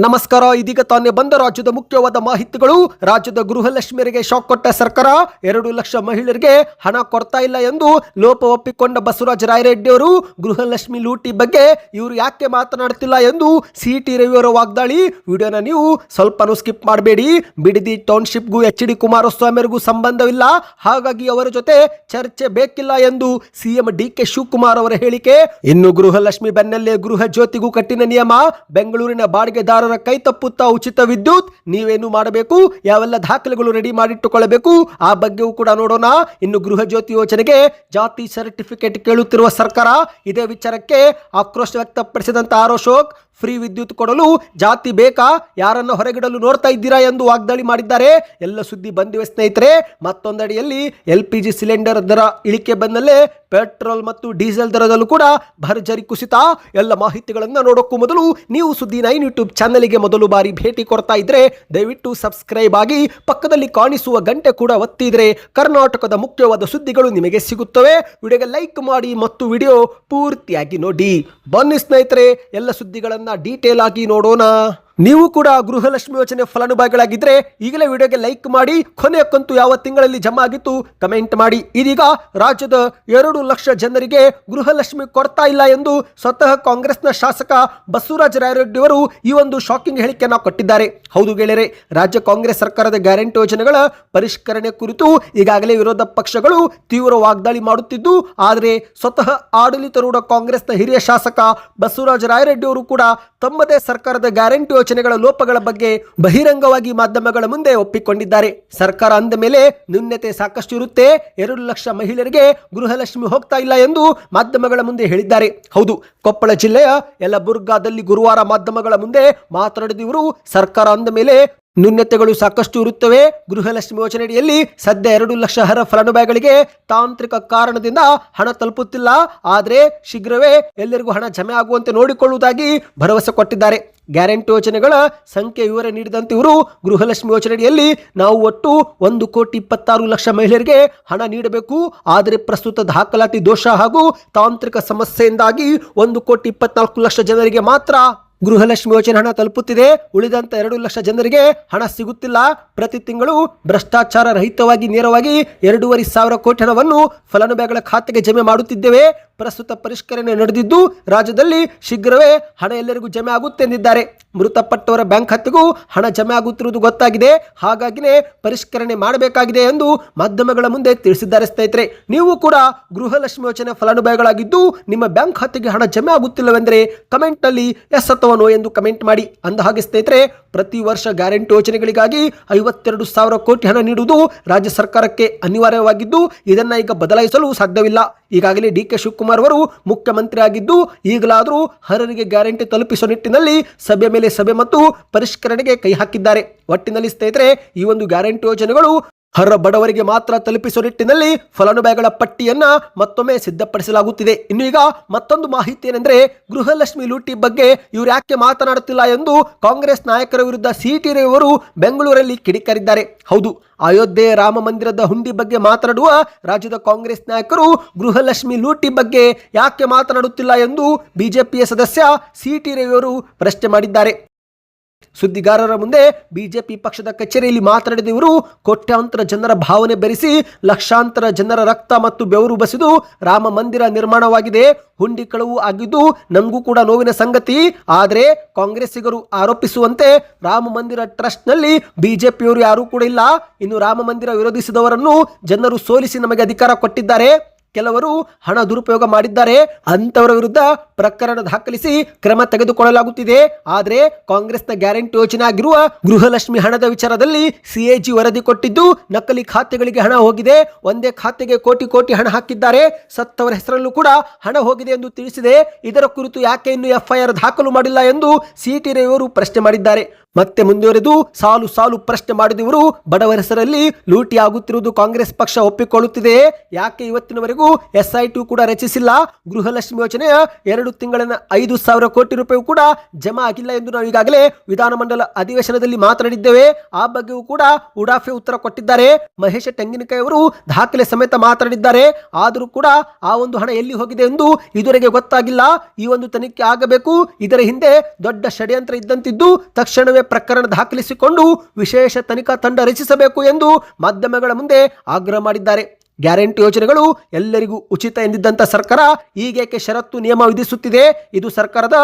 ನಮಸ್ಕಾರ. ಇದೀಗ ತಾನೇ ಬಂದ ರಾಜ್ಯದ ಮುಖ್ಯವಾದ ಮಾಹಿತಿಗಳು. ರಾಜ್ಯದ ಗೃಹಲಕ್ಷ್ಮಿಯರಿಗೆ ಶಾಕ್ ಕೊಟ್ಟ ಸರ್ಕಾರ 2 ಲಕ್ಷ ಮಹಿಳೆಯರಿಗೆ ಹಣ ಕೊಡ್ತಾ ಇಲ್ಲ ಎಂದು ಲೋಪ ಒಪ್ಪಿಕೊಂಡ ಬಸವರಾಜ ರಾಯರೆಡ್ಡಿ ಅವರು ಗೃಹಲಕ್ಷ್ಮಿ ಲೂಟಿ ಬಗ್ಗೆ ಇವರು ಯಾಕೆ ಮಾತನಾಡ್ತಿಲ್ಲ ಎಂದು ಸಿಟಿ ರವಿಯವರ ವಾಗ್ದಾಳಿ. ವಿಡಿಯೋನ ನೀವು ಸ್ವಲ್ಪನೂ ಸ್ಕಿಪ್ ಮಾಡಬೇಡಿ. ಬಿಡದಿ ಟೌನ್ಶಿಪ್ಗೂ HD ಕುಮಾರಸ್ವಾಮಿಯವರಿಗೂ ಸಂಬಂಧವಿಲ್ಲ, ಹಾಗಾಗಿ ಅವರ ಜೊತೆ ಚರ್ಚೆ ಬೇಕಿಲ್ಲ ಎಂದು ಸಿಎಂ DK ಶಿವಕುಮಾರ್ ಅವರ ಹೇಳಿಕೆ. ಇನ್ನು ಗೃಹಲಕ್ಷ್ಮಿ ಬೆನ್ನಲ್ಲೇ ಗೃಹ ಜ್ಯೋತಿಗೂ ಕಠಿಣ ನಿಯಮ. ಬೆಂಗಳೂರಿನ ಬಾಡಿಗೆದಾರ ಕೈ ತಪ್ಪುತ್ತಾ ಉಚಿತ ವಿದ್ಯುತ್ ನೀವೇನು ಮಾಡಬೇಕು, ಯಾವೆಲ್ಲ ದಾಖಲೆಗಳು ರೆಡಿ ಮಾಡಿಟ್ಟುಕೊಳ್ಳಬೇಕು, ಆ ಬಗ್ಗೆಯೂ ಕೂಡ ನೋಡೋಣ. ಇನ್ನು ಗೃಹ ಜ್ಯೋತಿ ಯೋಜನೆಗೆ ಜಾತಿ ಸರ್ಟಿಫಿಕೇಟ್ ಕೇಳುತ್ತಿರುವ ಸರ್ಕಾರ, ಇದೇ ವಿಚಾರಕ್ಕೆ ಆಕ್ರೋಶ ವ್ಯಕ್ತಪಡಿಸಿದಂತ ಅಶೋಕ್ ಫ್ರೀ ವಿದ್ಯುತ್ ಕೊಡಲು ಜಾತಿ ಬೇಕಾ, ಯಾರನ್ನು ಹೊರಗಿಡಲು ನೋಡ್ತಾ ಇದ್ದೀರಾ ಎಂದು ವಾಗ್ದಾಳಿ ಮಾಡಿದ್ದಾರೆ. ಎಲ್ಲ ಸುದ್ದಿ ಬಂದಿವೆ ಸ್ನೇಹಿತರೆ. ಮತ್ತೊಂದಡಿಯಲ್ಲಿ LPG ಸಿಲಿಂಡರ್ ದರ ಇಳಿಕೆ ಬೆನ್ನಲ್ಲೇ ಪೆಟ್ರೋಲ್ ಮತ್ತು ಡೀಸೆಲ್ ದರದಲ್ಲೂ ಕೂಡ ಭರ್ಜರಿ ಕುಸಿತ. ಎಲ್ಲ ಮಾಹಿತಿಗಳನ್ನು ನೋಡೋಕ್ಕೂ ಮೊದಲು ನೀವು ಸುದ್ದಿ 9 ಯೂಟ್ಯೂಬ್ ಚಾನೆಲ್ಗೆ ಮೊದಲು ಬಾರಿ ಭೇಟಿ ಕೊಡ್ತಾ ಇದ್ರೆ ದಯವಿಟ್ಟು ಸಬ್ಸ್ಕ್ರೈಬ್ ಆಗಿ ಪಕ್ಕದಲ್ಲಿ ಕಾಣಿಸುವ ಗಂಟೆ ಕೂಡ ಒತ್ತಿದ್ರೆ ಕರ್ನಾಟಕದ ಮುಖ್ಯವಾದ ಸುದ್ದಿಗಳು ನಿಮಗೆ ಸಿಗುತ್ತವೆ. ವಿಡಿಯೋಗೆ ಲೈಕ್ ಮಾಡಿ ಮತ್ತು ವಿಡಿಯೋ ಪೂರ್ತಿಯಾಗಿ ನೋಡಿ. ಬನ್ನಿ ಸ್ನೇಹಿತರೆ, ಎಲ್ಲ ಸುದ್ದಿಗಳನ್ನು ಡೀಟೇಲ್ ಆಗಿ ನೋಡೋಣ. ನೀವು ಕೂಡ ಗೃಹಲಕ್ಷ್ಮಿ ಯೋಜನೆ ಫಲಾನುಭವಿಗಳಾಗಿದ್ದರೆ ಈಗಲೇ ವಿಡಿಯೋಗೆ ಲೈಕ್ ಮಾಡಿ. ಕೊನೆಯ ಕಂತು ಯಾವ ತಿಂಗಳಲ್ಲಿ ಜಮಾ ಆಗಿತ್ತು ಕಮೆಂಟ್ ಮಾಡಿ. ಇದೀಗ ರಾಜ್ಯದ 2 ಲಕ್ಷ ಜನರಿಗೆ ಗೃಹಲಕ್ಷ್ಮಿ ಕೊಡ್ತಾ ಇಲ್ಲ ಎಂದು ಸ್ವತಃ ಕಾಂಗ್ರೆಸ್ನ ಶಾಸಕ ಬಸವರಾಜ ರಾಯರೆಡ್ಡಿ ಅವರು ಈ ಒಂದು ಶಾಕಿಂಗ್ ಹೇಳಿಕೆಯನ್ನು ಕೊಟ್ಟಿದ್ದಾರೆ. ಹೌದು ಗೆಳೆಯರೆ, ರಾಜ್ಯ ಕಾಂಗ್ರೆಸ್ ಸರ್ಕಾರದ ಗ್ಯಾರಂಟಿ ಯೋಜನೆಗಳ ಪರಿಷ್ಕರಣೆ ಕುರಿತು ಈಗಾಗಲೇ ವಿರೋಧ ಪಕ್ಷಗಳು ತೀವ್ರ ವಾಗ್ದಾಳಿ ಮಾಡುತ್ತಿದ್ದು, ಆದರೆ ಸ್ವತಃ ಆಡಳಿತಾರೂಢ ಕಾಂಗ್ರೆಸ್ನ ಹಿರಿಯ ಶಾಸಕ ಬಸವರಾಜ ರಾಯರೆಡ್ಡಿ ಅವರು ಕೂಡ ತಮ್ಮದೇ ಸರ್ಕಾರದ ಗ್ಯಾರಂಟಿ ಯೋಜನೆಗಳ ಲೋಪಗಳ ಬಗ್ಗೆ ಬಹಿರಂಗವಾಗಿ ಮಾಧ್ಯಮಗಳ ಮುಂದೆ ಒಪ್ಪಿಕೊಂಡಿದ್ದಾರೆ. ಸರ್ಕಾರ ಅಂದ ಮೇಲೆ ನ್ಯೂನ್ಯತೆ ಸಾಕಷ್ಟು ಇರುತ್ತೆ, 2 ಲಕ್ಷ ಮಹಿಳೆಯರಿಗೆ ಗೃಹಲಕ್ಷ್ಮಿ ಹೋಗ್ತಾ ಇಲ್ಲ ಎಂದು ಮಾಧ್ಯಮಗಳ ಮುಂದೆ ಹೇಳಿದ್ದಾರೆ. ಹೌದು, ಕೊಪ್ಪಳ ಜಿಲ್ಲೆಯ ಯಲಬುರ್ಗಾದಲ್ಲಿ ಗುರುವಾರ ಮಾಧ್ಯಮಗಳ ಮುಂದೆ ಮಾತನಾಡಿದ ಇವರು, ಸರ್ಕಾರ ಅಂದ ಮೇಲೆ ನ್ಯೂನ್ಯತೆಗಳು ಸಾಕಷ್ಟು ಇರುತ್ತವೆ. ಗೃಹಲಕ್ಷ್ಮಿ ಯೋಜನೆಯಲ್ಲಿ ಸದ್ಯ 2 ಲಕ್ಷ ಅರ್ಹ ಫಲಾನುಭವಿಗಳಿಗೆ ತಾಂತ್ರಿಕ ಕಾರಣದಿಂದ ಹಣ ತಲುಪುತ್ತಿಲ್ಲ, ಆದರೆ ಶೀಘ್ರವೇ ಎಲ್ಲರಿಗೂ ಹಣ ಜಮೆ ಆಗುವಂತೆ ನೋಡಿಕೊಳ್ಳುವುದಾಗಿ ಭರವಸೆ ಕೊಟ್ಟಿದ್ದಾರೆ. ಗ್ಯಾರಂಟಿ ಯೋಜನೆಗಳ ಸಂಖ್ಯೆ ವಿವರ ನೀಡಿದಂತೆ ಇವರು, ಗೃಹಲಕ್ಷ್ಮಿ ಯೋಜನೆಯಲ್ಲಿ ನಾವು ಒಟ್ಟು 1,26,00,000 ಮಹಿಳೆಯರಿಗೆ ಹಣ ನೀಡಬೇಕು, ಆದರೆ ಪ್ರಸ್ತುತ ದಾಖಲಾತಿ ದೋಷ ಹಾಗೂ ತಾಂತ್ರಿಕ ಸಮಸ್ಯೆಯಿಂದಾಗಿ 1,24,00,000 ಜನರಿಗೆ ಮಾತ್ರ ಗೃಹಲಕ್ಷ್ಮಿ ಯೋಜನೆ ಹಣ ತಲುಪುತ್ತಿದೆ. ಉಳಿದಂತ 2 ಲಕ್ಷ ಜನರಿಗೆ ಹಣ ಸಿಗುತ್ತಿಲ್ಲ. ಪ್ರತಿ ತಿಂಗಳು ಭ್ರಷ್ಟಾಚಾರ ರಹಿತವಾಗಿ ನೇರವಾಗಿ 2,500 ಕೋಟಿ ಹಣವನ್ನು ಫಲಾನುಭವಿಗಳ ಖಾತೆಗೆ ಜಮೆ ಮಾಡುತ್ತಿದ್ದೇವೆ. ಪ್ರಸ್ತುತ ಪರಿಷ್ಕರಣೆ ನಡೆದಿದ್ದು ರಾಜ್ಯದಲ್ಲಿ ಶೀಘ್ರವೇ ಹಣ ಎಲ್ಲರಿಗೂ ಜಮೆ ಆಗುತ್ತೆ ಎಂದಿದ್ದಾರೆ. ಮೃತಪಟ್ಟವರ ಬ್ಯಾಂಕ್ ಖಾತೆಗೂ ಹಣ ಜಮೆ ಆಗುತ್ತಿರುವುದು ಗೊತ್ತಾಗಿದೆ, ಹಾಗಾಗಿನೇ ಪರಿಷ್ಕರಣೆ ಮಾಡಬೇಕಾಗಿದೆ ಎಂದು ಮಾಧ್ಯಮಗಳ ಮುಂದೆ ತಿಳಿಸಿದ್ದಾರೆ. ಸ್ನೇಹಿತರೆ, ನೀವು ಕೂಡ ಗೃಹಲಕ್ಷ್ಮಿ ಯೋಜನೆ ಫಲಾನುಭವಿಗಳಾಗಿದ್ದು ನಿಮ್ಮ ಬ್ಯಾಂಕ್ ಖಾತೆಗೆ ಹಣ ಜಮೆ ಆಗುತ್ತಿಲ್ಲವೆಂದರೆ ಕಮೆಂಟ್ ನಲ್ಲಿ ಎಸ್ ಅಥವಾ ನೋ ಎಂದು ಕಮೆಂಟ್ ಮಾಡಿ. ಅಂದ ಹಾಗೆ ಸ್ನೇಹಿತರೆ, ಪ್ರತಿ ವರ್ಷ ಗ್ಯಾರಂಟಿ ಯೋಜನೆಗಳಿಗಾಗಿ 52,000 ಕೋಟಿ ಹಣ ನೀಡುವುದು ರಾಜ್ಯ ಸರ್ಕಾರಕ್ಕೆ ಅನಿವಾರ್ಯವಾಗಿದ್ದು, ಇದನ್ನ ಈಗ ಬದಲಾಯಿಸಲು ಸಾಧ್ಯವಿಲ್ಲ. ಈಗಾಗಲೇ DK ಶಿವಕುಮಾರ್ ಅವರು ಮುಖ್ಯಮಂತ್ರಿ ಆಗಿದ್ದು, ಈಗಲಾದರೂ ಅರ್ಹರಿಗೆ ಗ್ಯಾರಂಟಿ ತಲುಪಿಸುವ ನಿಟ್ಟಿನಲ್ಲಿ ಸಭೆ ಮೇಲೆ ಸಭೆ ಮತ್ತು ಪರಿಷ್ಕರಣೆಗೆ ಕೈ ಹಾಕಿದ್ದಾರೆ. ಒಟ್ಟಿನಲ್ಲಿ ಸ್ನೇಹಿತರೆ, ಈ ಒಂದು ಗ್ಯಾರಂಟಿ ಯೋಜನೆಗಳು ಅರ್ಹ ಬಡವರಿಗೆ ಮಾತ್ರ ತಲುಪಿಸುವ ನಿಟ್ಟಿನಲ್ಲಿ ಫಲಾನುಭವಿಗಳ ಪಟ್ಟಿಯನ್ನ ಮತ್ತೊಮ್ಮೆ ಸಿದ್ಧಪಡಿಸಲಾಗುತ್ತಿದೆ. ಇನ್ನು ಈಗ ಮತ್ತೊಂದು ಮಾಹಿತಿ ಏನೆಂದ್ರೆ, ಗೃಹಲಕ್ಷ್ಮಿ ಲೂಟಿ ಬಗ್ಗೆ ಇವರು ಯಾಕೆ ಮಾತನಾಡುತ್ತಿಲ್ಲ ಎಂದು ಕಾಂಗ್ರೆಸ್ ನಾಯಕರ ವಿರುದ್ಧ ಸಿಟಿ ರವಿಯವರು ಬೆಂಗಳೂರಲ್ಲಿ ಕಿಡಿಕಾರಿದ್ದಾರೆ. ಹೌದು, ಅಯೋಧ್ಯೆ ರಾಮ ಮಂದಿರದ ಹುಂಡಿ ಬಗ್ಗೆ ಮಾತನಾಡುವ ರಾಜ್ಯದ ಕಾಂಗ್ರೆಸ್ ನಾಯಕರು ಗೃಹಲಕ್ಷ್ಮಿ ಲೂಟಿ ಬಗ್ಗೆ ಯಾಕೆ ಮಾತನಾಡುತ್ತಿಲ್ಲ ಎಂದು ಬಿಜೆಪಿಯ ಸದಸ್ಯ ಸಿಟಿ ರವಿಯವರು ಪ್ರಶ್ನೆ ಮಾಡಿದ್ದಾರೆ. ಸುದ್ದಿಗಾರರ ಮುಂದೆ ಬಿಜೆಪಿ ಪಕ್ಷದ ಕಚೇರಿಯಲ್ಲಿ ಮಾತನಾಡಿದ ಇವರು, ಕೋಟ್ಯಾಂತರ ಜನರ ಭಾವನೆ ಬೆರೆಸಿ ಲಕ್ಷಾಂತರ ಜನರ ರಕ್ತ ಮತ್ತು ಬೆವರು ಬಸಿದು ರಾಮ ಮಂದಿರ ನಿರ್ಮಾಣವಾಗಿದೆ. ಹುಂಡಿ ಕಳವು ಆಗಿದ್ದು ನಮಗೂ ಕೂಡ ನೋವಿನ ಸಂಗತಿ. ಆದರೆ ಕಾಂಗ್ರೆಸ್ಸಿಗರು ಆರೋಪಿಸುವಂತೆ ರಾಮ ಮಂದಿರ ಟ್ರಸ್ಟ್ನಲ್ಲಿ ಬಿಜೆಪಿಯವರು ಯಾರೂ ಕೂಡ ಇಲ್ಲ. ಇನ್ನು ರಾಮ ಮಂದಿರ ವಿರೋಧಿಸಿದವರನ್ನು ಜನರು ಸೋಲಿಸಿ ನಮಗೆ ಅಧಿಕಾರ ಕೊಟ್ಟಿದ್ದಾರೆ. ಕೆಲವರು ಹಣ ದುರುಪಯೋಗ ಮಾಡಿದ್ದಾರೆ, ಅಂತವರ ವಿರುದ್ಧ ಪ್ರಕರಣ ದಾಖಲಿಸಿ ಕ್ರಮ ತೆಗೆದುಕೊಳ್ಳಲಾಗುತ್ತಿದೆ. ಆದರೆ ಕಾಂಗ್ರೆಸ್ನ ಗ್ಯಾರಂಟಿ ಯೋಜನೆ ಆಗಿರುವ ಗೃಹಲಕ್ಷ್ಮಿ ಹಣದ ವಿಚಾರದಲ್ಲಿ CAG ವರದಿ ಕೊಟ್ಟಿದ್ದು ನಕಲಿ ಖಾತೆಗಳಿಗೆ ಹಣ ಹೋಗಿದೆ. ಒಂದೇ ಖಾತೆಗೆ ಕೋಟಿ ಕೋಟಿ ಹಣ ಹಾಕಿದ್ದಾರೆ. ಸತ್ತವರ ಹೆಸರಲ್ಲೂ ಕೂಡ ಹಣ ಹೋಗಿದೆ ಎಂದು ತಿಳಿಸಿದೆ. ಇದರ ಕುರಿತು ಯಾಕೆ ಇನ್ನೂ FIR ದಾಖಲು ಮಾಡಿಲ್ಲ ಎಂದು ಸಿಟಿ ರವಿಯವರು ಪ್ರಶ್ನೆ ಮಾಡಿದ್ದಾರೆ. ಮತ್ತೆ ಮುಂದುವರೆದು ಸಾಲು ಸಾಲು ಪ್ರಶ್ನೆ ಮಾಡಿದ ಇವರು ಬಡವರ ಹೆಸರಲ್ಲಿ ಲೂಟಿ ಆಗುತ್ತಿರುವುದು ಕಾಂಗ್ರೆಸ್ ಪಕ್ಷ ಒಪ್ಪಿಕೊಳ್ಳುತ್ತಿದೆ, ಯಾಕೆ ಇವತ್ತಿನವರೆಗೂ SIT ಕೂಡ ರಚಿಸಿಲ್ಲ, ಗೃಹಲಕ್ಷ್ಮಿ ಯೋಜನೆಯ 2 ತಿಂಗಳಿನ 5,000 ಕೋಟಿ ರೂಪಾಯಿ ಕೂಡ ಜಮಾ ಆಗಿಲ್ಲ ಎಂದು ನಾವು ಈಗಾಗಲೇ ವಿಧಾನಮಂಡಲ ಅಧಿವೇಶನದಲ್ಲಿ ಮಾತನಾಡಿದ್ದೇವೆ. ಆ ಬಗ್ಗೆಯೂ ಕೂಡ ಉಡಾಫೆ ಉತ್ತರ ಕೊಟ್ಟಿದ್ದಾರೆ. ಮಹೇಶ ತೆಂಗಿನಕಾಯಿ ಅವರು ದಾಖಲೆ ಸಮೇತ ಮಾತನಾಡಿದ್ದಾರೆ. ಆದರೂ ಕೂಡ ಆ ಒಂದು ಹಣ ಎಲ್ಲಿ ಹೋಗಿದೆ ಎಂದು ಇದುವರೆಗೆ ಗೊತ್ತಾಗಿಲ್ಲ. ಈ ಒಂದು ತನಿಖೆ ಆಗಬೇಕು. ಇದರ ಹಿಂದೆ ದೊಡ್ಡ ಷಡ್ಯಂತ್ರ ಇದ್ದಂತಿದ್ದು ತಕ್ಷಣವೇ ಪ್ರಕರಣ ದಾಖಲಿಸಿಕೊಂಡು ವಿಶೇಷ ತನಿಖಾ ತಂಡ ರಚಿಸಬೇಕು ಎಂದು ಮಾಧ್ಯಮಗಳ ಮುಂದೆ ಆಗ್ರಹ ಮಾಡಿದ್ದಾರೆ. ಗ್ಯಾರಂಟಿ ಯೋಜನೆಗಳು ಎಲ್ಲರಿಗೂ ಉಚಿತ ಎಂದಿದ್ದಂಥ ಸರ್ಕಾರ ಈಗೇಕೆ ಷರತ್ತು ನಿಯಮ ವಿಧಿಸುತ್ತಿದೆ? ಇದು ಸರ್ಕಾರದ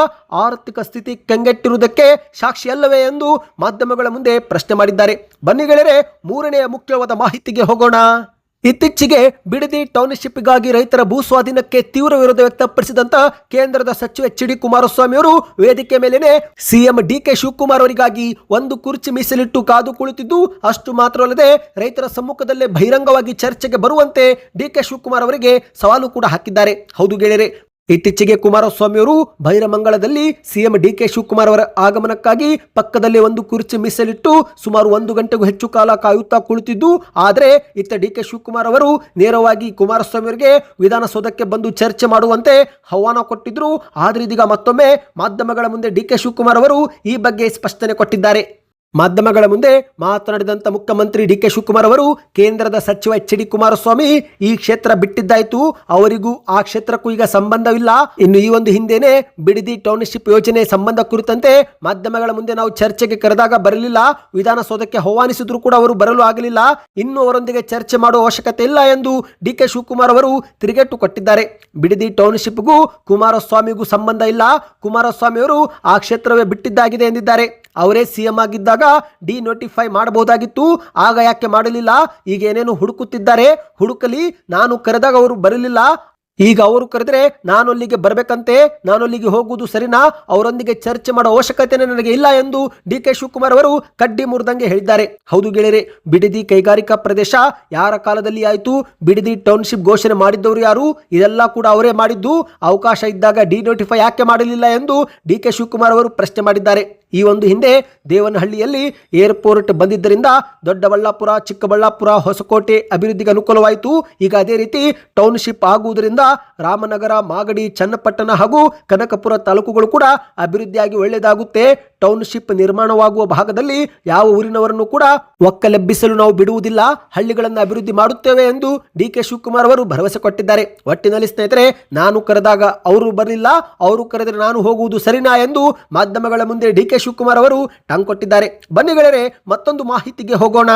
ಆರ್ಥಿಕ ಸ್ಥಿತಿ ಕಂಗೆಟ್ಟಿರುವುದಕ್ಕೆ ಸಾಕ್ಷಿಯಲ್ಲವೇ ಎಂದು ಮಾಧ್ಯಮಗಳ ಮುಂದೆ ಪ್ರಶ್ನೆ ಮಾಡಿದ್ದಾರೆ. ಬನ್ನಿ ಗೆಳೆಯರೆ, ಮೂರನೆಯ ಮುಖ್ಯವಾದ ಮಾಹಿತಿಗೆ ಹೋಗೋಣ. ಇತ್ತೀಚೆಗೆ ಬಿಡದಿ ಟೌನ್ಶಿಪ್ಗಾಗಿ ರೈತರ ಭೂ ಸ್ವಾಧೀನಕ್ಕೆ ತೀವ್ರ ವಿರೋಧ ವ್ಯಕ್ತಪಡಿಸಿದಂತ ಕೇಂದ್ರದ ಸಚಿವ HD ಕುಮಾರಸ್ವಾಮಿ ಅವರು ವೇದಿಕೆ ಮೇಲೇನೆ CM DK ಶಿವಕುಮಾರ್ ಅವರಿಗಾಗಿ ಒಂದು ಕುರ್ಚಿ ಮೀಸಲಿಟ್ಟು ಕಾದು ಕುಳಿತಿದ್ದು, ಅಷ್ಟು ಮಾತ್ರವಲ್ಲದೆ ರೈತರ ಸಮ್ಮುಖದಲ್ಲೇ ಬಹಿರಂಗವಾಗಿ ಚರ್ಚೆಗೆ ಬರುವಂತೆ DK ಶಿವಕುಮಾರ್ ಅವರಿಗೆ ಸವಾಲು ಕೂಡ ಹಾಕಿದ್ದಾರೆ. ಹೌದು ಗೆಳೆಯರೆ, ಇತ್ತೀಚೆಗೆ ಕುಮಾರಸ್ವಾಮಿ ಅವರು ಬೈರಮಂಗಲದಲ್ಲಿ CM DK ಶಿವಕುಮಾರ್ ಅವರ ಆಗಮನಕ್ಕಾಗಿ ಪಕ್ಕದಲ್ಲಿ ಒಂದು ಕುರ್ಚಿ ಮೀಸಲಿಟ್ಟು ಸುಮಾರು 1 ಗಂಟೆಗೂ ಹೆಚ್ಚು ಕಾಲ ಕಾಯುತ್ತಾ ಕುಳಿತಿದ್ದು, ಆದರೆ ಇತ್ತ DK ಶಿವಕುಮಾರ್ ಅವರು ನೇರವಾಗಿ ಕುಮಾರಸ್ವಾಮಿ ಅವರಿಗೆ ವಿಧಾನಸೌಧಕ್ಕೆ ಬಂದು ಚರ್ಚೆ ಮಾಡುವಂತೆ ಆಹ್ವಾನ ಕೊಟ್ಟಿದ್ರು. ಆದರೆ ಇದೀಗ ಮತ್ತೊಮ್ಮೆ ಮಾಧ್ಯಮಗಳ ಮುಂದೆ DK ಶಿವಕುಮಾರ್ ಅವರು ಈ ಬಗ್ಗೆ ಸ್ಪಷ್ಟನೆ ಕೊಟ್ಟಿದ್ದಾರೆ. ಮಾಧ್ಯಮಗಳ ಮುಂದೆ ಮಾತನಾಡಿದಂತ ಮುಖ್ಯಮಂತ್ರಿ DK ಶಿವಕುಮಾರ್ ಅವರು ಕೇಂದ್ರದ ಸಚಿವ HD ಕುಮಾರಸ್ವಾಮಿ ಈ ಕ್ಷೇತ್ರ ಬಿಟ್ಟಿದ್ದಾಯ್ತು, ಅವರಿಗೂ ಆ ಕ್ಷೇತ್ರಕ್ಕೂ ಈಗ ಸಂಬಂಧವಿಲ್ಲ. ಇನ್ನು ಈ ಒಂದು ಹಿಂದೆನೆ ಬಿಡದಿ ಟೌನ್ಶಿಪ್ ಯೋಜನೆ ಸಂಬಂಧ ಕುರಿತಂತೆ ಮಾಧ್ಯಮಗಳ ಮುಂದೆ ನಾವು ಚರ್ಚೆಗೆ ಕರೆದಾಗ ಬರಲಿಲ್ಲ, ವಿಧಾನಸೌಧಕ್ಕೆ ಆಹ್ವಾನಿಸಿದ್ರು ಕೂಡ ಅವರು ಬರಲು ಆಗಲಿಲ್ಲ, ಇನ್ನು ಅವರೊಂದಿಗೆ ಚರ್ಚೆ ಮಾಡುವ ಅವಶ್ಯಕತೆ ಇಲ್ಲ ಎಂದು DK ಶಿವಕುಮಾರ್ ಅವರು ತಿರುಗೇಟು ಕೊಟ್ಟಿದ್ದಾರೆ. ಬಿಡದಿ ಟೌನ್ಶಿಪ್ಗೂ ಕುಮಾರಸ್ವಾಮಿಗೂ ಸಂಬಂಧ ಇಲ್ಲ, ಕುಮಾರಸ್ವಾಮಿ ಅವರು ಆ ಕ್ಷೇತ್ರವೇ ಬಿಟ್ಟಿದ್ದಾಗಿದೆ ಎಂದಿದ್ದಾರೆ. ಅವರೇ CM ಆಗಿದ್ದಾಗ ಡಿನೋಟಿಫೈ ಮಾಡಬಹುದಾಗಿತ್ತು, ಆಗ ಯಾಕೆ ಮಾಡಲಿಲ್ಲ? ಈಗ ಏನೇನು ಹುಡುಕುತ್ತಿದ್ದಾರೆ, ಹುಡುಕಲಿ. ನಾನು ಕರೆದಾಗ ಅವರು ಬರಲಿಲ್ಲ, ಈಗ ಅವರು ಕರೆದ್ರೆ ನಾನು ಅಲ್ಲಿಗೆ ಬರಬೇಕಂತೆ, ನಾನು ಅಲ್ಲಿಗೆ ಹೋಗುವುದು ಸರಿನಾ? ಅವರೊಂದಿಗೆ ಚರ್ಚೆ ಮಾಡೋ ಅವಶ್ಯಕತೆ ನನಗೆ ಇಲ್ಲ ಎಂದು DK ಶಿವಕುಮಾರ್ ಅವರು ಕಡ್ಡಿ ಮುರಿದಂಗೆ ಹೇಳಿದ್ದಾರೆ. ಹೌದು ಗೆಳೆಯರೆ, ಬಿಡದಿ ಕೈಗಾರಿಕಾ ಪ್ರದೇಶ ಯಾರ ಕಾಲದಲ್ಲಿ ಆಯಿತು? ಬಿಡದಿ ಟೌನ್ಶಿಪ್ ಘೋಷಣೆ ಮಾಡಿದ್ದವರು ಯಾರು? ಇದೆಲ್ಲ ಕೂಡ ಅವರೇ ಮಾಡಿದ್ದು. ಅವಕಾಶ ಇದ್ದಾಗ ಡಿನೋಟಿಫೈ ಯಾಕೆ ಮಾಡಲಿಲ್ಲ ಎಂದು DK ಶಿವಕುಮಾರ್ ಅವರು ಪ್ರಶ್ನೆ ಮಾಡಿದ್ದಾರೆ. ಈ ಒಂದು ಹಿಂದೆ ದೇವನಹಳ್ಳಿಯಲ್ಲಿ ಏರ್ಪೋರ್ಟ್ ಬಂದಿದ್ದರಿಂದ ದೊಡ್ಡಬಳ್ಳಾಪುರ, ಚಿಕ್ಕಬಳ್ಳಾಪುರ, ಹೊಸಕೋಟೆ ಅಭಿವೃದ್ಧಿಗೆ ಅನುಕೂಲವಾಯಿತು. ಈಗ ಅದೇ ರೀತಿ ಟೌನ್ಶಿಪ್ ಆಗುವುದರಿಂದ ರಾಮನಗರ, ಮಾಗಡಿ, ಚನ್ನಪಟ್ಟಣ ಹಾಗೂ ಕನಕಪುರ ತಾಲೂಕುಗಳು ಕೂಡ ಅಭಿವೃದ್ಧಿಯಾಗಿ ಒಳ್ಳೆಯದಾಗುತ್ತೆ. ಟೌನ್ಶಿಪ್ ನಿರ್ಮಾಣವಾಗುವ ಭಾಗದಲ್ಲಿ ಯಾವ ಊರಿನವರನ್ನು ಕೂಡ ಒಕ್ಕಲೆಬ್ಬಿಸಲು ನಾವು ಬಿಡುವುದಿಲ್ಲ, ಹಳ್ಳಿಗಳನ್ನು ಅಭಿವೃದ್ಧಿ ಮಾಡುತ್ತೇವೆ ಎಂದು DK ಶಿವಕುಮಾರ್ ಅವರು ಭರವಸೆ ಕೊಟ್ಟಿದ್ದಾರೆ. ಒಟ್ಟಿನಲ್ಲಿ ಸ್ನೇಹಿತರೆ, ನಾನು ಕರೆದಾಗ ಅವರು ಬರಲಿಲ್ಲ, ಅವರು ಕರೆದರೆ ನಾನು ಹೋಗುವುದು ಸರಿನಾ ಎಂದು ಮಾಧ್ಯಮಗಳ ಮುಂದೆ DK ಶಿವಕುಮಾರ್ ಅವರು ಟಾಂಗ್ ಕೊಟ್ಟಿದ್ದಾರೆ. ಬನ್ನಿ ಗೆಳೆಯರೆ, ಮತ್ತೊಂದು ಮಾಹಿತಿಗೆ ಹೋಗೋಣ.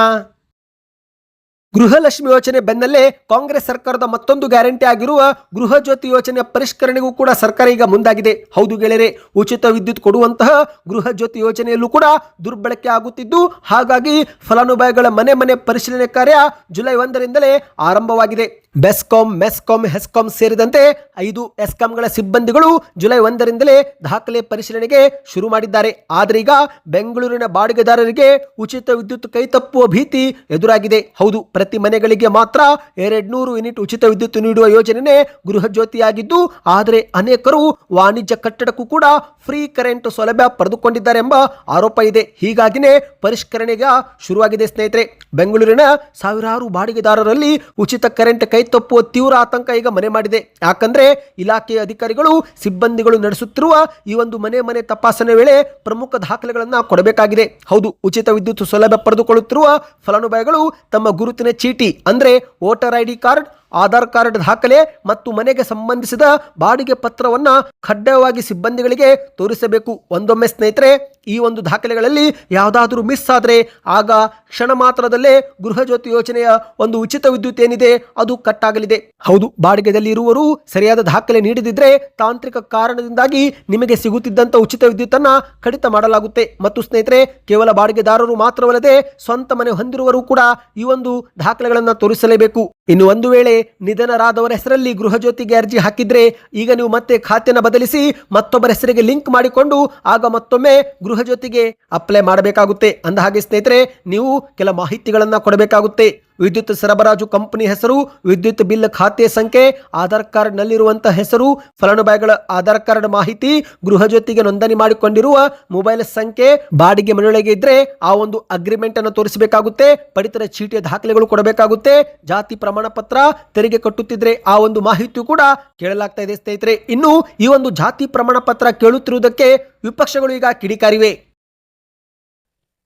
ಗೃಹಲಕ್ಷ್ಮಿ ಯೋಜನೆ ಬೆನ್ನಲ್ಲೇ ಕಾಂಗ್ರೆಸ್ ಸರ್ಕಾರದ ಮತ್ತೊಂದು ಗ್ಯಾರಂಟಿ ಆಗಿರುವ ಗೃಹ ಜ್ಯೋತಿ ಯೋಜನೆಯ ಪರಿಷ್ಕರಣೆಗೂ ಕೂಡ ಸರ್ಕಾರ ಈಗ ಮುಂದಾಗಿದೆ. ಹೌದು ಗೆಳೆಯರೆ, ಉಚಿತ ವಿದ್ಯುತ್ ಕೊಡುವಂತಹ ಗೃಹ ಜ್ಯೋತಿ ಯೋಜನೆಯಲ್ಲೂ ಕೂಡ ದುರ್ಬಳಕೆ ಆಗುತ್ತಿದ್ದು, ಹಾಗಾಗಿ ಫಲಾನುಭವಿಗಳ ಮನೆ ಮನೆ ಪರಿಶೀಲನೆ ಕಾರ್ಯ ಜುಲೈ 1ರಿಂದಲೇ ಆರಂಭವಾಗಿದೆ. ಬೆಸ್ಕಾಂ, ಮೆಸ್ಕಾಂ, ಹೆಸ್ಕಾಂ ಸೇರಿದಂತೆ 5 ಎಸ್ಕಾಂಗಳ ಸಿಬ್ಬಂದಿಗಳು ಜುಲೈ 1ರಿಂದಲೇ ದಾಖಲೆ ಪರಿಶೀಲನೆಗೆ ಶುರು ಮಾಡಿದ್ದಾರೆ. ಆದರೆ ಈಗ ಬೆಂಗಳೂರಿನ ಬಾಡಿಗೆದಾರರಿಗೆ ಉಚಿತ ವಿದ್ಯುತ್ ಕೈತಪ್ಪುವ ಭೀತಿ ಎದುರಾಗಿದೆ. ಹೌದು, ಪ್ರತಿ ಮನೆಗಳಿಗೆ ಮಾತ್ರ 200 ಯೂನಿಟ್ ಉಚಿತ ವಿದ್ಯುತ್ ನೀಡುವ ಯೋಜನೆ ಗೃಹ ಜ್ಯೋತಿಯಾಗಿದ್ದು, ಆದರೆ ಅನೇಕರು ವಾಣಿಜ್ಯ ಕಟ್ಟಡಕ್ಕೂ ಕೂಡ ಫ್ರೀ ಕರೆಂಟ್ ಸೌಲಭ್ಯ ಪಡೆದುಕೊಂಡಿದ್ದಾರೆ ಎಂಬ ಆರೋಪ ಇದೆ. ಹೀಗಾಗಿನೇ ಪರಿಷ್ಕರಣೆಗೆ ಶುರುವಾಗಿದೆ ಸ್ನೇಹಿತರೆ. ಬೆಂಗಳೂರಿನ ಸಾವಿರಾರು ಬಾಡಿಗೆದಾರರಲ್ಲಿ ಉಚಿತ ಕರೆಂಟ್ ಕೈತಪ್ಪುವ ತೀವ್ರ ಆತಂಕ ಈಗ ಮನೆ ಮಾಡಿದೆ. ಯಾಕಂದ್ರೆ ಇಲಾಖೆಯ ಅಧಿಕಾರಿಗಳು, ಸಿಬ್ಬಂದಿಗಳು ನಡೆಸುತ್ತಿರುವ ಈ ಒಂದು ಮನೆ ಮನೆ ತಪಾಸಣೆ ವೇಳೆ ಪ್ರಮುಖ ದಾಖಲೆಗಳನ್ನು ಕೊಡಬೇಕಾಗಿದೆ. ಹೌದು, ಉಚಿತ ವಿದ್ಯುತ್ ಸೌಲಭ್ಯ ಪಡೆದುಕೊಳ್ಳುತ್ತಿರುವ ಫಲಾನುಭವಿಗಳು ತಮ್ಮ ಗುರುತಿನ ಚೀಟಿ ಅಂದ್ರೆ voter ID card, Aadhaar card ದಾಖಲೆ ಮತ್ತು ಮನೆಗೆ ಸಂಬಂಧಿಸಿದ ಬಾಡಿಗೆ ಪತ್ರವನ್ನ ಕಡ್ಡಾಯವಾಗಿ ಸಿಬ್ಬಂದಿಗಳಿಗೆ ತೋರಿಸಬೇಕು. ಒಂದೊಮ್ಮೆ ಸ್ನೇಹಿತರೆ, ಈ ಒಂದು ದಾಖಲೆಗಳಲ್ಲಿ ಯಾವುದಾದ್ರೂ ಮಿಸ್ ಆದರೆ ಆಗ ಕ್ಷಣ ಮಾತ್ರದಲ್ಲೇ ಗೃಹ ಜ್ಯೋತಿ ಯೋಜನೆಯ ಒಂದು ಉಚಿತ ವಿದ್ಯುತ್ ಏನಿದೆ ಅದು ಕಟ್ ಆಗಲಿದೆ. ಹೌದು, ಬಾಡಿಗೆದಲ್ಲಿ ಇರುವವರು ಸರಿಯಾದ ದಾಖಲೆ ನೀಡದಿದ್ರೆ ತಾಂತ್ರಿಕ ಕಾರಣದಿಂದಾಗಿ ನಿಮಗೆ ಸಿಗುತ್ತಿದ್ದಂತ ಉಚಿತ ವಿದ್ಯುತ್ ಅನ್ನ ಕಡಿತ ಮಾಡಲಾಗುತ್ತೆ. ಮತ್ತು ಸ್ನೇಹಿತರೆ, ಕೇವಲ ಬಾಡಿಗೆದಾರರು ಮಾತ್ರವಲ್ಲದೆ ಸ್ವಂತ ಮನೆ ಹೊಂದಿರುವವರು ಕೂಡ ಈ ಒಂದು ದಾಖಲೆಗಳನ್ನು ತೋರಿಸಲೇಬೇಕು. ಇನ್ನು ಒಂದು ವೇಳೆ ನಿಧನರಾದವರ ಹೆಸರಲ್ಲಿ ಗೃಹ ಜ್ಯೋತಿಗೆ ಅರ್ಜಿ ಹಾಕಿದ್ರೆ ಈಗ ನೀವು ಮತ್ತೆ ಖಾತೆಯನ್ನು ಬದಲಿಸಿ ಮತ್ತೊಬ್ಬರ ಹೆಸರಿಗೆ ಲಿಂಕ್ ಮಾಡಿಕೊಂಡು ಆಗ ಮತ್ತೊಮ್ಮೆ ಗೃಹ ಜ್ಯೋತಿಗೆ ಅಪ್ಲೈ ಮಾಡಬೇಕಾಗುತ್ತೆ. ಅಂದ ಹಾಗೆ ಸ್ನೇಹಿತರೆ, ನೀವು ಕೆಲ ಮಾಹಿತಿಗಳನ್ನ ಕೊಡಬೇಕಾಗುತ್ತೆ. ವಿದ್ಯುತ್ ಸರಬರಾಜು ಕಂಪನಿ ಹೆಸರು, ವಿದ್ಯುತ್ ಬಿಲ್ ಖಾತೆ ಸಂಖ್ಯೆ, ಆಧಾರ್ ಕಾರ್ಡ್ ನಲ್ಲಿರುವಂತಹ ಹೆಸರು, ಫಲಾನುಭವಿಗಳ ಆಧಾರ್ ಕಾರ್ಡ್ ಮಾಹಿತಿ, ಗೃಹ ಜ್ಯೋತಿಗೆ ನೋಂದಣಿ ಮಾಡಿಕೊಂಡಿರುವ ಮೊಬೈಲ್ ಸಂಖ್ಯೆ, ಬಾಡಿಗೆ ಮನೆಯೊಳಗೆ ಇದ್ರೆ ಆ ಒಂದು ಅಗ್ರಿಮೆಂಟ್ ಅನ್ನು ತೋರಿಸಬೇಕಾಗುತ್ತೆ, ಪಡಿತರ ಚೀಟಿಯ ದಾಖಲೆಗಳು ಕೊಡಬೇಕಾಗುತ್ತೆ, ಜಾತಿ ಪ್ರಮಾಣ ಪತ್ರ, ತೆರಿಗೆ ಕಟ್ಟುತ್ತಿದ್ರೆ ಆ ಒಂದು ಮಾಹಿತಿ ಕೂಡ ಕೇಳಲಾಗ್ತಾ ಇದೆ ಸ್ನೇಹಿತರೆ. ಇನ್ನು ಈ ಒಂದು ಜಾತಿ ಪ್ರಮಾಣ ಪತ್ರ ಕೇಳುತ್ತಿರುವುದಕ್ಕೆ ವಿಪಕ್ಷಗಳು ಈಗ ಕಿಡಿಕಾರಿವೆ.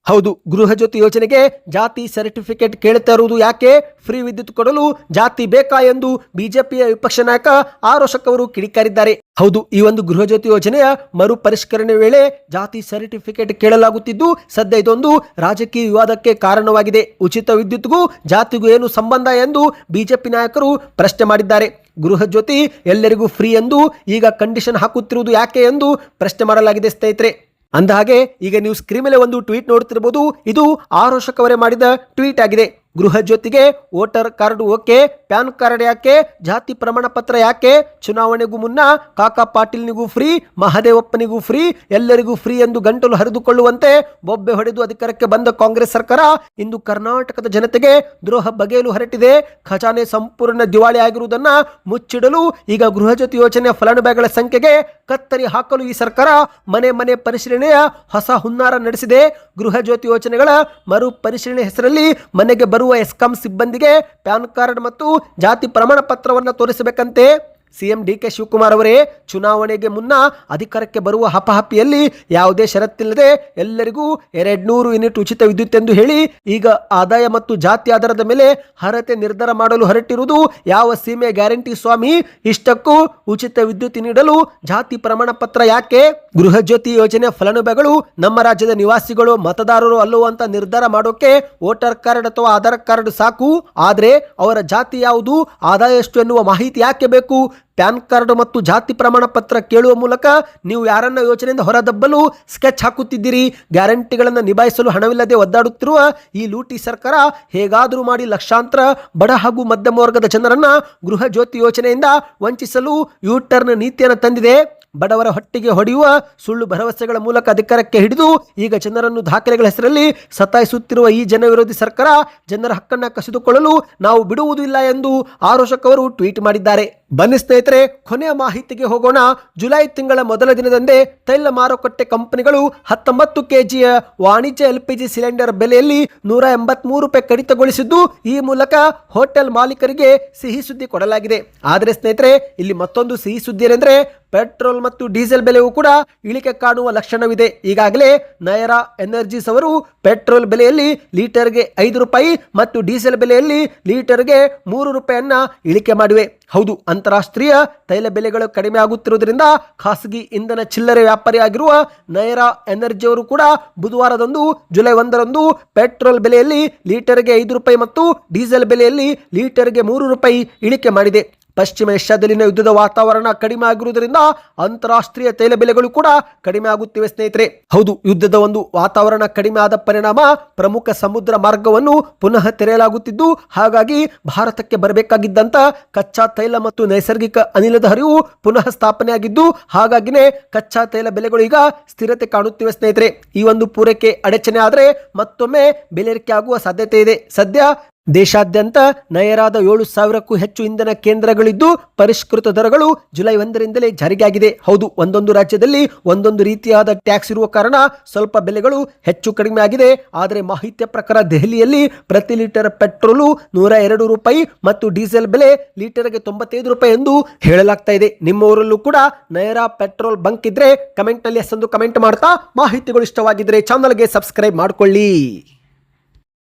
ಹೌದು, ಗೃಹ ಜ್ಯೋತಿ ಯೋಜನೆಗೆ ಜಾತಿ ಸರ್ಟಿಫಿಕೇಟ್ ಕೇಳ್ತಾ ಇರುವುದು ಯಾಕೆ, ಫ್ರೀ ವಿದ್ಯುತ್ ಕೊಡಲು ಜಾತಿ ಬೇಕಾ ಎಂದು ಬಿಜೆಪಿಯ ವಿಪಕ್ಷ ನಾಯಕ ಆರೋಶಕ್ ಅವರು ಕಿಡಿಕಾರಿದ್ದಾರೆ. ಹೌದು, ಈ ಒಂದು ಗೃಹ ಜ್ಯೋತಿ ಯೋಜನೆಯ ಮರು ಪರಿಷ್ಕರಣೆ ವೇಳೆ ಜಾತಿ ಸರ್ಟಿಫಿಕೇಟ್ ಕೇಳಲಾಗುತ್ತಿದ್ದು ಸದ್ಯ ಇದೊಂದು ರಾಜಕೀಯ ವಿವಾದಕ್ಕೆ ಕಾರಣವಾಗಿದೆ. ಉಚಿತ ವಿದ್ಯುತ್ಗೂ ಜಾತಿಗೂ ಏನು ಸಂಬಂಧ ಎಂದು ಬಿಜೆಪಿ ನಾಯಕರು ಪ್ರಶ್ನೆ ಮಾಡಿದ್ದಾರೆ. ಗೃಹ ಜ್ಯೋತಿ ಎಲ್ಲರಿಗೂ ಫ್ರೀ ಎಂದು ಈಗ ಕಂಡೀಷನ್ ಹಾಕುತ್ತಿರುವುದು ಯಾಕೆ ಎಂದು ಪ್ರಶ್ನೆ ಮಾಡಲಾಗಿದೆ ಸ್ನೇಹಿತರೆ. ಅಂದಹಾಗೆ ಈಗ ನೀವು ಸ್ಕ್ರೀನ್ ಮೇಲೆ ಒಂದು ಟ್ವೀಟ್ ನೋಡ್ತಿರಬಹುದು. ಇದು ಆರೋಶಕ್ ಅವರೇ ಮಾಡಿದ ಟ್ವೀಟ್ ಆಗಿದೆ. ಗೃಹ ಜ್ಯೋತಿಗೆ voter card okay, PAN card ಯಾಕೆ, ಜಾತಿ ಪ್ರಮಾಣ ಪತ್ರ ಯಾಕೆ, ಚುನಾವಣೆಗೂ ಮುನ್ನ ಕಾಕಾ ಪಾಟೀಲ್ನಿಗೂ ಫ್ರೀ, ಮಹದೇವಪ್ಪನಿಗೂ ಫ್ರೀ, ಎಲ್ಲರಿಗೂ ಫ್ರೀ ಎಂದು ಗಂಟಲು ಹರಿದುಕೊಳ್ಳುವಂತೆ ಬೊಬ್ಬೆ ಹೊಡೆದು ಅಧಿಕಾರಕ್ಕೆ ಬಂದ ಕಾಂಗ್ರೆಸ್ ಸರ್ಕಾರ ಇಂದು ಕರ್ನಾಟಕದ ಜನತೆಗೆ ದ್ರೋಹ ಬಗೆಯಲು ಹೊರಟಿದೆ. ಖಜಾನೆ ಸಂಪೂರ್ಣ ದಿವಾಳಿ ಆಗಿರುವುದನ್ನ ಮುಚ್ಚಿಡಲು ಈಗ ಗೃಹ ಜ್ಯೋತಿ ಯೋಜನೆಯ ಫಲಾನುಭವಿಗಳ ಸಂಖ್ಯೆಗೆ ಕತ್ತರಿ ಹಾಕಲು ಈ ಸರ್ಕಾರ ಮನೆ ಮನೆ ಪರಿಶೀಲನೆಯ ಹೊಸ ಹುನ್ನಾರ ನಡೆಸಿದೆ. ಗೃಹ ಜ್ಯೋತಿ ಯೋಜನೆಗಳ ಮರು ಪರಿಶೀಲನೆ ಹೆಸರಲ್ಲಿ ಮನೆಗೆ ಬರುವ ಎಸ್ಕಾಂ ಸಿಬ್ಬಂದಿಗೆ ಪ್ಯಾನ್ ಕಾರ್ಡ್ ಮತ್ತು ಜಾತಿ ಪ್ರಮಾಣ ಪತ್ರವನ್ನು ತೋರಿಸಬೇಕಂತೆ. ಸಿಎಂ ಡಿಕೆ ಶಿವಕುಮಾರ್ ಅವರೇ ಚುನಾವಣೆಗೆ ಮುನ್ನ ಅಧಿಕಾರಕ್ಕೆ ಬರುವ ಹಪಹಪಿಯಲ್ಲಿ ಯಾವುದೇ ಷರತ್ತಿಲ್ಲದೆ ಎಲ್ಲರಿಗೂ 200 ಯೂನಿಟ್ ಉಚಿತ ವಿದ್ಯುತ್ ಎಂದು ಹೇಳಿ ಈಗ ಆದಾಯ ಮತ್ತು ಜಾತಿ ಆಧಾರದ ಮೇಲೆ ಅರ್ಹತೆ ನಿರ್ಧಾರ ಮಾಡಲು ಹೊರಟಿರುವುದು ಯಾವ ಸೀಮೆ ಗ್ಯಾರಂಟಿ ಸ್ವಾಮಿ? ಇಷ್ಟಕ್ಕೂ ಉಚಿತ ವಿದ್ಯುತ್ ನೀಡಲು ಜಾತಿ ಪ್ರಮಾಣ ಪತ್ರ ಯಾಕೆ? ಗೃಹ ಜ್ಯೋತಿ ಯೋಜನೆ ಫಲಾನುಭವಿಗಳು ನಮ್ಮ ರಾಜ್ಯದ ನಿವಾಸಿಗಳು ಮತದಾರರು ಅಲ್ಲವೋ ಅಂತ ನಿರ್ಧಾರ ಮಾಡೋಕೆ ವೋಟರ್ ಕಾರ್ಡ್ ಅಥವಾ ಆಧಾರ್ ಕಾರ್ಡ್ ಸಾಕು. ಆದರೆ ಅವರ ಜಾತಿ ಯಾವುದು, ಆದಾಯ ಎಷ್ಟು ಎನ್ನುವ ಮಾಹಿತಿ ಯಾಕೆ ಬೇಕು? ಪ್ಯಾನ್ ಕಾರ್ಡ್ ಮತ್ತು ಜಾತಿ ಪ್ರಮಾಣ ಪತ್ರ ಕೇಳುವ ಮೂಲಕ ನೀವು ಯಾರನ್ನ ಯೋಜನೆಯಿಂದ ಹೊರದಬ್ಬಲು ಸ್ಕೆಚ್ ಹಾಕುತ್ತಿದ್ದೀರಿ. ಗ್ಯಾರಂಟಿಗಳನ್ನು ನಿಭಾಯಿಸಲು ಹಣವಿಲ್ಲದೆ ಒದ್ದಾಡುತ್ತಿರುವ ಈ ಲೂಟಿ ಸರ್ಕಾರ ಹೇಗಾದರೂ ಮಾಡಿ ಲಕ್ಷಾಂತರ ಬಡ ಹಾಗೂ ಮಧ್ಯಮ ವರ್ಗದ ಜನರನ್ನ ಗೃಹ ಜ್ಯೋತಿ ಯೋಜನೆಯಿಂದ ವಂಚಿಸಲು ಯೂಟರ್ನ್ ನೀತಿಯನ್ನು ತಂದಿದೆ. ಬಡವರ ಹೊಟ್ಟೆಗೆ ಹೊಡೆಯುವ ಸುಳ್ಳು ಭರವಸೆಗಳ ಮೂಲಕ ಅಧಿಕಾರಕ್ಕೆ ಹಿಡಿದು ಈಗ ಜನರನ್ನು ದಾಖಲೆಗಳ ಹೆಸರಲ್ಲಿ ಸತಾಯಿಸುತ್ತಿರುವ ಈ ಜನ ವಿರೋಧಿ ಸರ್ಕಾರ ಜನರ ಹಕ್ಕನ್ನು ಕಸಿದುಕೊಳ್ಳಲು ನಾವು ಬಿಡುವುದಿಲ್ಲ ಎಂದು ಆರೋಶಕ್ ಅವರು ಟ್ವೀಟ್ ಮಾಡಿದ್ದಾರೆ. ಬನ್ನಿ ಸ್ನೇಹಿತರೆ, ಕೊನೆಯ ಮಾಹಿತಿಗೆ ಹೋಗೋಣ. ಜುಲೈ ತಿಂಗಳ ಮೊದಲ ದಿನದಂದೇ ತೈಲ ಮಾರುಕಟ್ಟೆ ಕಂಪನಿಗಳು 19 ಕೆಜಿಯ ವಾಣಿಜ್ಯ LPG ಸಿಲಿಂಡರ್ ಬೆಲೆಯಲ್ಲಿ 183 ರೂಪಾಯಿ ಕಡಿತಗೊಳಿಸಿದ್ದು ಈ ಮೂಲಕ ಹೋಟೆಲ್ ಮಾಲೀಕರಿಗೆ ಸಿಹಿ ಸುದ್ದಿ ಕೊಡಲಾಗಿದೆ. ಆದರೆ ಸ್ನೇಹಿತರೆ, ಇಲ್ಲಿ ಮತ್ತೊಂದು ಸಿಹಿ ಸುದ್ದಿ ಏನೆಂದರೆ ಪೆಟ್ರೋಲ್ ಮತ್ತು ಡೀಸೆಲ್ ಬೆಲೆಯೂ ಕೂಡ ಇಳಿಕೆ ಕಾಣುವ ಲಕ್ಷಣವಿದೆ. ಈಗಾಗಲೇ ನಯರಾ ಎನರ್ಜೀಸ್ ಅವರು ಪೆಟ್ರೋಲ್ ಬೆಲೆಯಲ್ಲಿ ಲೀಟರ್ಗೆ 5 ರೂಪಾಯಿ ಮತ್ತು ಡೀಸೆಲ್ ಬೆಲೆಯಲ್ಲಿ ಲೀಟರ್ಗೆ 3 ರೂಪಾಯಿಯನ್ನ ಇಳಿಕೆ ಮಾಡಿವೆ. ಹೌದು, ಅಂತಾರಾಷ್ಟ್ರೀಯ ತೈಲ ಬೆಲೆಗಳು ಕಡಿಮೆ ಆಗುತ್ತಿರುವುದರಿಂದ ಖಾಸಗಿ ಇಂಧನ ಚಿಲ್ಲರೆ ವ್ಯಾಪಾರಿಯಾಗಿರುವ ನಯರಾ ಎನರ್ಜಿ ಅವರು ಕೂಡ ಬುಧವಾರದಂದು ಜುಲೈ 1ರಂದು ಪೆಟ್ರೋಲ್ ಬೆಲೆಯಲ್ಲಿ ಲೀಟರ್ಗೆ 5 ರೂಪಾಯಿ ಮತ್ತು ಡೀಸೆಲ್ ಬೆಲೆಯಲ್ಲಿ ಲೀಟರ್ಗೆ 3 ರೂಪಾಯಿ ಇಳಿಕೆ ಮಾಡಿದೆ. ಪಶ್ಚಿಮ ಏಷ್ಯಾದಲ್ಲಿನ ಯುದ್ಧದ ವಾತಾವರಣ ಕಡಿಮೆ ಆಗಿರುವುದರಿಂದ ಅಂತಾರಾಷ್ಟ್ರೀಯ ತೈಲ ಬೆಲೆಗಳು ಕೂಡ ಕಡಿಮೆ ಆಗುತ್ತಿವೆ ಸ್ನೇಹಿತರೆ. ಹೌದು, ಯುದ್ಧದ ಒಂದು ವಾತಾವರಣ ಕಡಿಮೆ ಆದ ಪರಿಣಾಮ ಪ್ರಮುಖ ಸಮುದ್ರ ಮಾರ್ಗವನ್ನು ಪುನಃ ತೆರೆಯಲಾಗುತ್ತಿದ್ದು ಹಾಗಾಗಿ ಭಾರತಕ್ಕೆ ಬರಬೇಕಾಗಿದ್ದಂತ ಕಚ್ಚಾ ತೈಲ ಮತ್ತು ನೈಸರ್ಗಿಕ ಅನಿಲದ ಹರಿವು ಪುನಃ ಸ್ಥಾಪನೆಯಾಗಿದ್ದು ಹಾಗಾಗಿನೇ ಕಚ್ಚಾ ತೈಲ ಬೆಲೆಗಳು ಈಗ ಸ್ಥಿರತೆ ಕಾಣುತ್ತಿವೆ ಸ್ನೇಹಿತರೆ. ಈ ಒಂದು ಪೂರೈಕೆ ಅಡಚಣೆ ಆದರೆ ಮತ್ತೊಮ್ಮೆ ಬೆಲೆ ಏರಿಕೆ ಆಗುವ ಸಾಧ್ಯತೆ ಇದೆ. ಸದ್ಯ ದೇಶಾದ್ಯಂತ ನಯರಾದ 7,000ಕ್ಕೂ ಹೆಚ್ಚು ಇಂಧನ ಕೇಂದ್ರಗಳಿದ್ದು ಪರಿಷ್ಕೃತ ದರಗಳು ಜುಲೈ 1ರಿಂದಲೇ ಜಾರಿಯಾಗಿದೆ. ಹೌದು, ಒಂದೊಂದು ರಾಜ್ಯದಲ್ಲಿ ಒಂದೊಂದು ರೀತಿಯಾದ ಟ್ಯಾಕ್ಸ್ ಇರುವ ಕಾರಣ ಸ್ವಲ್ಪ ಬೆಲೆಗಳು ಹೆಚ್ಚು ಕಡಿಮೆ ಆಗಿದೆ. ಆದರೆ ಮಾಹಿತಿಯ ಪ್ರಕಾರ ದೆಹಲಿಯಲ್ಲಿ ಪ್ರತಿ ಲೀಟರ್ ಪೆಟ್ರೋಲು 102 ರೂಪಾಯಿ ಮತ್ತು ಡೀಸೆಲ್ ಬೆಲೆ ಲೀಟರ್ಗೆ 95 ರೂಪಾಯಿ ಎಂದು ಹೇಳಲಾಗ್ತಾ ಇದೆ. ನಿಮ್ಮ ಊರಲ್ಲೂ ಕೂಡ ನಯರಾ ಪೆಟ್ರೋಲ್ ಬಂಕ್ ಇದ್ರೆ ಕಮೆಂಟ್ ನಲ್ಲಿ ಎಸ್ ಎಂದು ಕಮೆಂಟ್ ಮಾಡ್ತಾ, ಮಾಹಿತಿಗಳು ಇಷ್ಟವಾಗಿದ್ರೆ ಚಾನಲ್ಗೆ ಸಬ್ಸ್ಕ್ರೈಬ್ ಮಾಡ್ಕೊಳ್ಳಿ.